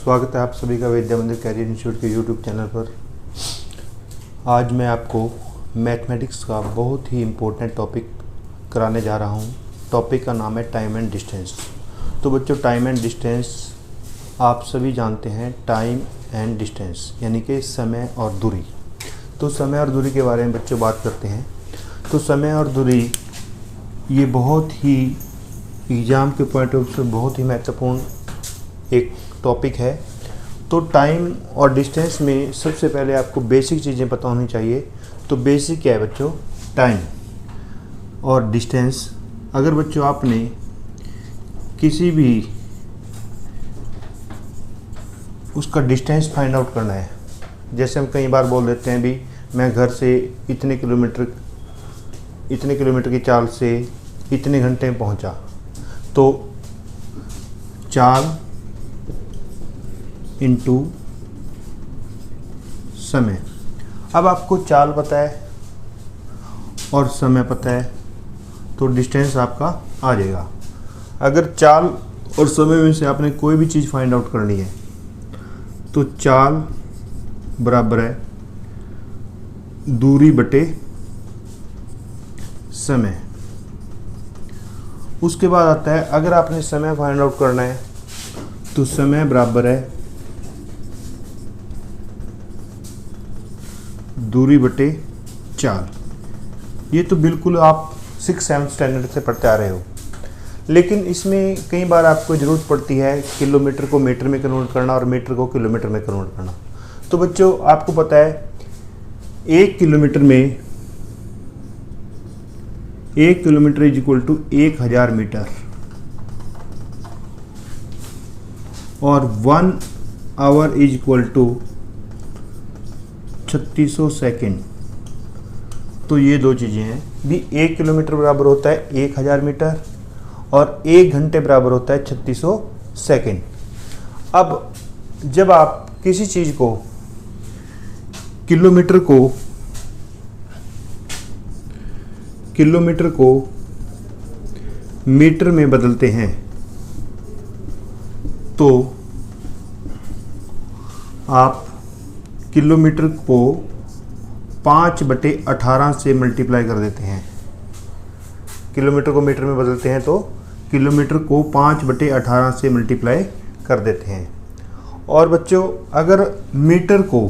स्वागत है आप सभी का विद्या मंदिर कैरियर इंस्टीट्यूट के यूट्यूब चैनल पर। आज मैं आपको मैथमेटिक्स का बहुत ही इम्पोर्टेंट टॉपिक कराने जा रहा हूँ। टॉपिक का नाम है टाइम एंड डिस्टेंस। तो बच्चों, टाइम एंड डिस्टेंस आप सभी जानते हैं। टाइम एंड डिस्टेंस यानी कि समय और दूरी। तो समय और दूरी के बारे में बच्चों बात करते हैं। तो समय और दूरी ये बहुत ही एग्ज़ाम के पॉइंट ऑफ व्यू से बहुत ही महत्वपूर्ण एक टॉपिक है। तो टाइम और डिस्टेंस में सबसे पहले आपको बेसिक चीज़ें पता होनी चाहिए। तो बेसिक क्या है बच्चों? टाइम और डिस्टेंस। अगर बच्चों आपने किसी भी उसका डिस्टेंस फाइंड आउट करना है, जैसे हम कई बार बोल देते हैं भी मैं घर से इतने किलोमीटर की चाल से इतने घंटे में पहुंचा, तो चाल इनटू समय। अब आपको चाल पता है और समय पता है तो डिस्टेंस आपका आ जाएगा। अगर चाल और समय में से आपने कोई भी चीज़ फाइंड आउट करनी है तो चाल बराबर है दूरी बटे समय। उसके बाद आता है, अगर आपने समय फाइंड आउट करना है तो समय बराबर है दूरी बटे चाल। ये तो बिल्कुल आप 6-7 स्टैंडर्ड से पढ़ते आ रहे हो, लेकिन इसमें कई बार आपको ज़रूरत पड़ती है किलोमीटर को मीटर में कन्वर्ट करना और मीटर को किलोमीटर में कन्वर्ट करना। तो बच्चों आपको पता है 1 kilometre is equal to 1000 metre और 1 hour is equal to 3600 second. तो ये दो चीज़ें हैं भी। 1 किलोमीटर बराबर होता है 1000 मीटर और 1 घंटे बराबर होता है 3600 सेकेंड। अब जब आप किसी चीज़ को किलोमीटर को मीटर में बदलते हैं तो आप किलोमीटर को 5/18 से मल्टीप्लाई कर देते हैं। किलोमीटर को मीटर में बदलते हैं तो किलोमीटर को 5/18 से मल्टीप्लाई कर देते हैं। और बच्चों अगर मीटर को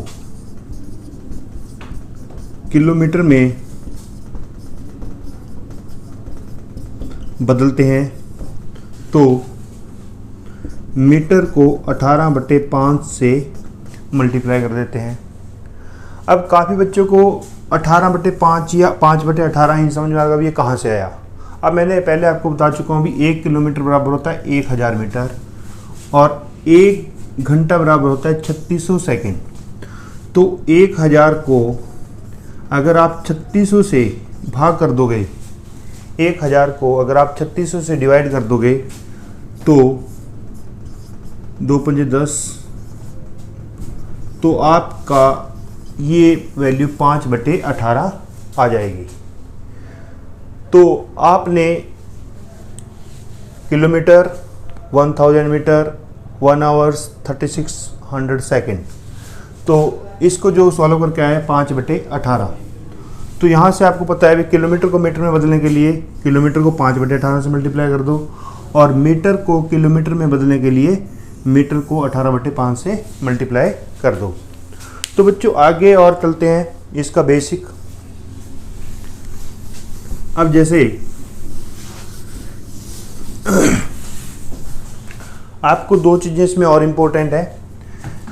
किलोमीटर में बदलते हैं तो मीटर को 18/5 से मल्टीप्लाई कर देते हैं। अब काफ़ी बच्चों को 18/5 या 5/18 ही समझ में आएगा भी ये कहाँ से आया। अब मैंने पहले आपको बता चुका हूँ भी 1 किलोमीटर बराबर होता है 1000 मीटर और 1 घंटा बराबर होता है 3600 सेकेंड। तो 1000 को अगर आप 3600 से भाग कर दोगे, 1000 को अगर आप 3600 से डिवाइड कर दोगे तो 2 पंजे 10, तो आपका ये वैल्यू 5/18 आ जाएगी। तो आपने किलोमीटर 1000 मीटर 1 आवर्स 3600 सेकेंड, तो इसको जो सॉल्व करके आया है 5/18। तो यहाँ से आपको पता है भी किलोमीटर को मीटर में बदलने के लिए किलोमीटर को 5/18 से मल्टीप्लाई कर दो और मीटर को किलोमीटर में बदलने के लिए मीटर को 18/5 से मल्टीप्लाई कर दो। तो बच्चों आगे और चलते हैं इसका बेसिक। अब जैसे आपको दो चीज़ें इसमें और इम्पोर्टेंट है।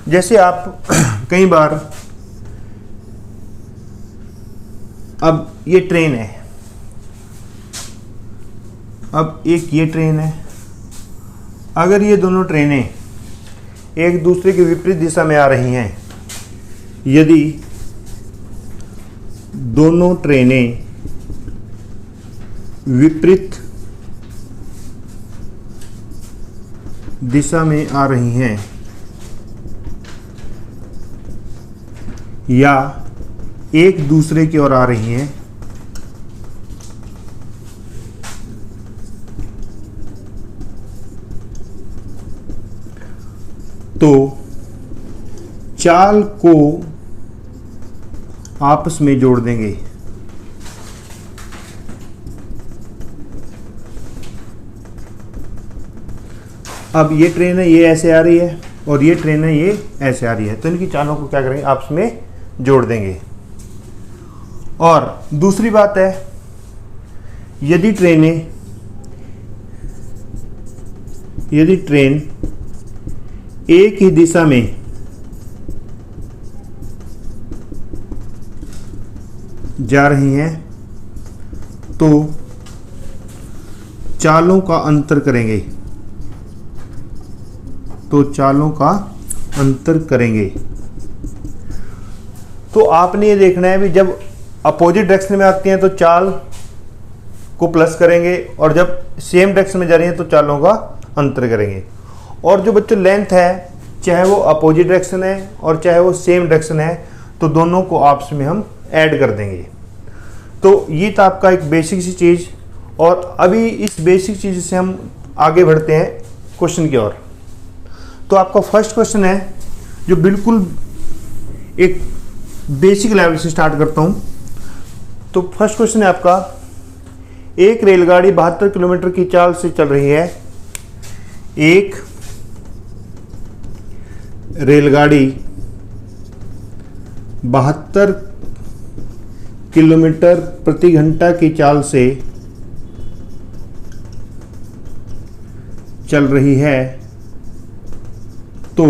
जैसे आप कई बार, अब ये ट्रेन है, अब एक ये ट्रेन है। अगर ये दोनों ट्रेनें एक दूसरे के विपरीत दिशा में आ रही हैं, यदि दोनों ट्रेनें विपरीत दिशा में आ रही हैं या एक दूसरे की ओर आ रही हैं, तो चाल को आपस में जोड़ देंगे। अब ये ट्रेन है, ये ऐसे आ रही है, और ये ट्रेन है, ये ऐसे आ रही है, तो इनकी चालों को क्या करेंगे, आपस में जोड़ देंगे। और दूसरी बात है, यदि ट्रेन एक ही दिशा में जा रही हैं तो चालों का अंतर करेंगे, तो आपने ये देखना है भी जब अपोजिट डायरेक्शन में आती हैं तो चाल को प्लस करेंगे, और जब सेम डायरेक्शन में जा रही हैं तो चालों का अंतर करेंगे। और जो बच्चों लेंथ है, चाहे वो अपोजिट डायरेक्शन है और चाहे वो सेम डायरेक्शन है, तो दोनों को आपस में हम ऐड कर देंगे। तो ये था आपका एक बेसिक सी चीज़। और अभी इस बेसिक चीज़ से हम आगे बढ़ते हैं क्वेश्चन की ओर। तो आपका फर्स्ट क्वेश्चन है जो बिल्कुल एक बेसिक लेवल से स्टार्ट करता हूँ। तो फर्स्ट क्वेश्चन है आपका, एक रेलगाड़ी 72 किलोमीटर की चाल से चल रही है। एक रेलगाड़ी 72 किलोमीटर प्रति घंटा की चाल से चल रही है, तो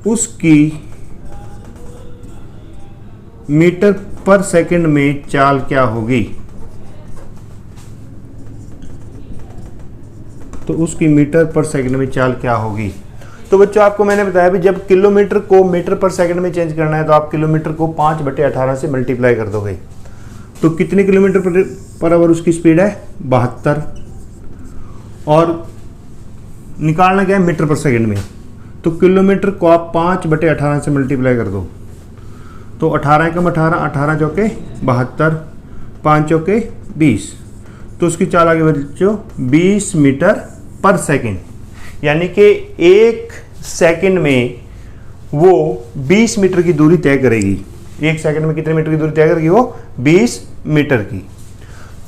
उसकी मीटर पर सेकंड में चाल क्या होगी। तो उसकी मीटर पर सेकंड में चाल क्या होगी। तो बच्चों आपको मैंने बताया भी जब किलोमीटर को मीटर पर सेकंड में चेंज करना है तो आप किलोमीटर को 5/18 से मल्टीप्लाई कर दोगे। तो कितने किलोमीटर पर आवर उसकी स्पीड है, 72, और निकालना क्या है, मीटर पर सेकंड में। तो किलोमीटर को आप 5/18 से मल्टीप्लाई कर दो, तो 18 एकम 18, 18 चौके 72, 5 चौके 20, तो उसकी चाल आगे बच्चों 20 मीटर पर सेकंड, यानी कि एक सेकंड में वो 20 मीटर की दूरी तय करेगी। एक सेकंड में कितने मीटर की दूरी तय करेगी, वो 20 मीटर की।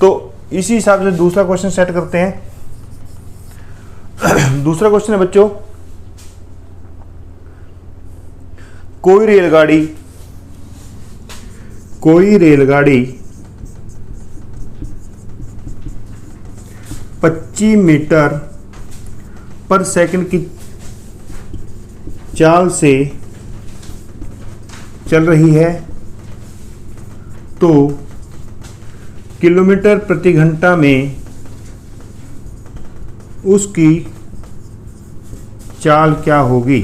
तो इसी हिसाब से दूसरा क्वेश्चन सेट करते हैं। दूसरा क्वेश्चन है बच्चों, कोई रेलगाड़ी 25 मीटर पर सेकंड की चाल से चल रही है, तो किलोमीटर प्रति घंटा में उसकी चाल क्या होगी।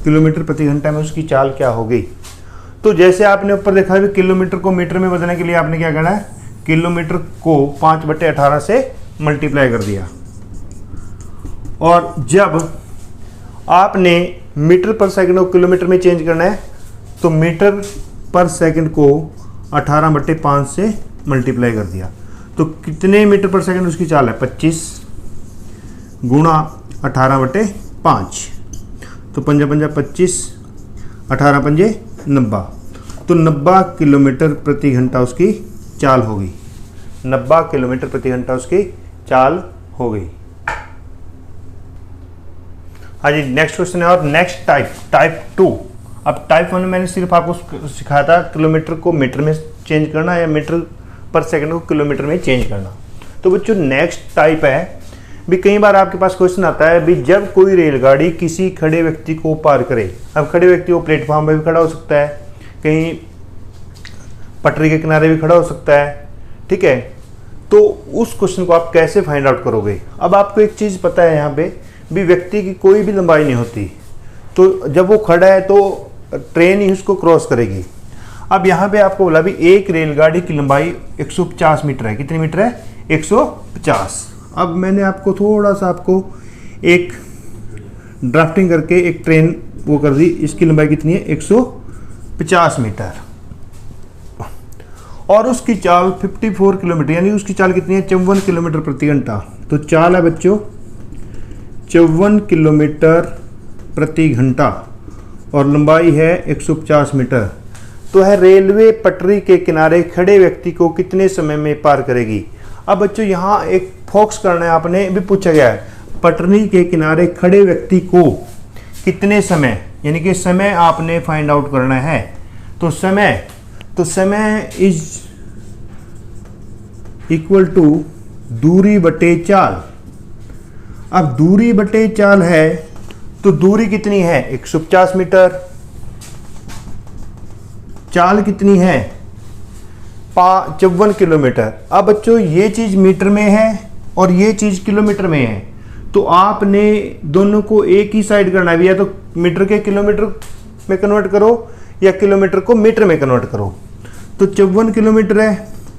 किलोमीटर प्रति घंटा में उसकी चाल क्या होगी। तो जैसे आपने ऊपर देखा है, किलोमीटर को मीटर में बदलने के लिए आपने क्या करना है, किलोमीटर को 5/18 से मल्टीप्लाई कर दिया, और जब आपने मीटर पर सेकंड को किलोमीटर में चेंज करना है तो मीटर पर सेकंड को 18/5 से मल्टीप्लाई कर दिया। तो कितने मीटर पर सेकंड उसकी चाल है, 25 गुणा 18/5, तो 5 5 25, 18 5 90, तो 90 किलोमीटर प्रति घंटा उसकी चाल होगी। 90 किलोमीटर प्रति घंटा उसकी चाल हो गई। हाँ जी, नेक्स्ट क्वेश्चन है और नेक्स्ट टाइप 2। अब टाइप 1 में मैंने सिर्फ आपको सिखाया था किलोमीटर को मीटर में चेंज करना या मीटर पर सेकंड को किलोमीटर में चेंज करना। तो बच्चों नेक्स्ट टाइप है भी, कई बार आपके पास क्वेश्चन आता है भी जब कोई रेलगाड़ी किसी खड़े व्यक्ति को पार करे। अब खड़े व्यक्ति वो प्लेटफॉर्म पर भी खड़ा हो सकता है, कहीं पटरी के किनारे भी खड़ा हो सकता है, ठीक है। तो उस क्वेश्चन को आप कैसे फाइंड आउट करोगे। अब आपको एक चीज़ पता है, यहाँ पे भी व्यक्ति की कोई भी लंबाई नहीं होती, तो जब वो खड़ा है तो ट्रेन ही उसको क्रॉस करेगी। अब यहाँ पे आपको बोला भी एक रेलगाड़ी की लंबाई 150 मीटर है। कितनी मीटर है, 150। अब मैंने आपको थोड़ा सा आपको एक ड्राफ्टिंग करके एक ट्रेन वो कर दी, इसकी लंबाई कितनी है, 150 मीटर। और उसकी चाल 54 किलोमीटर, यानी उसकी चाल कितनी है, 54 किलोमीटर प्रति घंटा। तो चाल है बच्चों 54 किलोमीटर प्रति घंटा और लंबाई है 150 मीटर। तो है रेलवे पटरी के किनारे खड़े व्यक्ति को कितने समय में पार करेगी। अब बच्चों यहाँ एक फोकस करना है, आपने भी पूछा गया है पटरी के किनारे खड़े व्यक्ति को कितने समय, यानी कि समय आपने फाइंड आउट करना है। तो समय इज इक्वल टू दूरी बटे चाल। अब दूरी बटे चाल है तो दूरी कितनी है 150 मीटर, चाल कितनी है 54 किलोमीटर। अब बच्चों ये चीज मीटर में है और ये चीज किलोमीटर में है, तो आपने दोनों को एक ही साइड करना है, या तो मीटर के किलोमीटर में कन्वर्ट करो या किलोमीटर को मीटर में कन्वर्ट करो। तो 54 किलोमीटर है,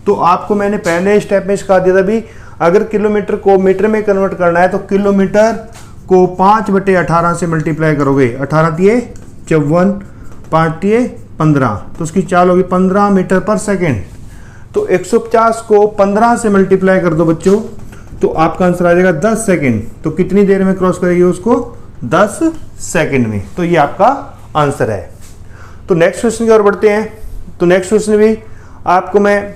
तो आपको मैंने पहले स्टेप में सिखा दिया था भी, अगर किलोमीटर को मीटर में कन्वर्ट करना है तो किलोमीटर को 5/18 से मल्टीप्लाई करोगे। 18 दिए 54, 5 दिए 15, तो उसकी चाल होगी 15 मीटर पर सेकेंड। तो 150 को 15 से मल्टीप्लाई कर दो बच्चों, तो आपका आंसर आ जाएगा 10 सेकेंड। तो कितनी देर में क्रॉस करेगी उसको, 10 सेकेंड में। तो ये आपका आंसर है। तो नेक्स्ट क्वेश्चन की ओर बढ़ते हैं। तो नेक्स्ट क्वेश्चन भी आपको मैं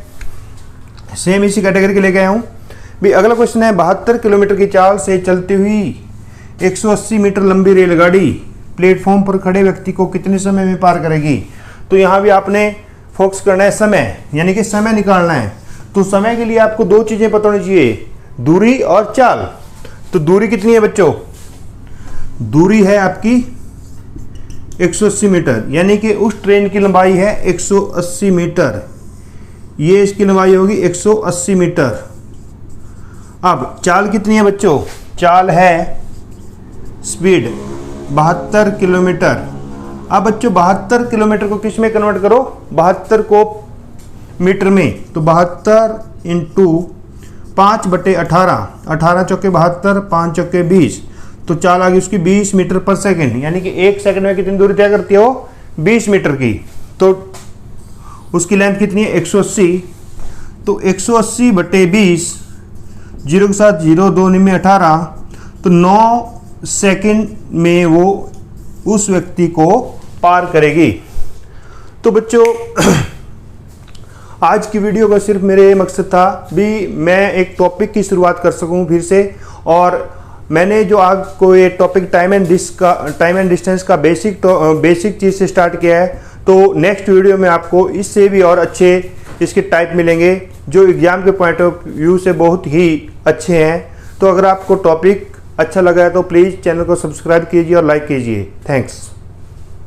सेम इसी कैटेगरी के लेके आया हूं भी। अगला क्वेश्चन है 72 किलोमीटर की चाल से चलती हुई 180 मीटर लंबी रेलगाड़ी प्लेटफॉर्म पर खड़े व्यक्ति को कितने समय में पार करेगी। तो यहां भी आपने फोकस करना है समय, यानी कि समय निकालना है। तो समय के लिए आपको दो चीजें पता होनी चाहिए, दूरी और चाल। तो दूरी कितनी है बच्चों, दूरी है आपकी 180 मीटर, यानी कि उस ट्रेन की लंबाई है 180 मीटर, ये इसकी लंबाई होगी 180 मीटर। अब चाल कितनी है बच्चों, चाल है स्पीड 72 किलोमीटर। अब बच्चों 72 किलोमीटर को किस में कन्वर्ट करो, 72 को मीटर में। तो 72 इंटू 5/18, 18 चौके 72, 5 चौके 20, तो चाल आ गई उसकी 20 मीटर पर सेकेंड, यानी कि 1 सेकंड में कितनी दूरी तय करती हो, 20 मीटर की। तो उसकी लेंथ कितनी है 180, तो 180/20, 0 के साथ 0, 2 में 18, तो 9 सेकंड में वो उस व्यक्ति को पार करेगी। तो बच्चों आज की वीडियो का सिर्फ मेरे मकसद था भी मैं एक टॉपिक की शुरुआत कर सकूं फिर से, और मैंने जो आपको ये टॉपिक टाइम एंड डिस्टेंस का बेसिक चीज़ से स्टार्ट किया है। तो नेक्स्ट वीडियो में आपको इससे भी और अच्छे इसके टाइप मिलेंगे जो एग्जाम के पॉइंट ऑफ व्यू से बहुत ही अच्छे हैं। तो अगर आपको टॉपिक अच्छा लगा है तो प्लीज़ चैनल को सब्सक्राइब कीजिए और लाइक कीजिए। थैंक्स।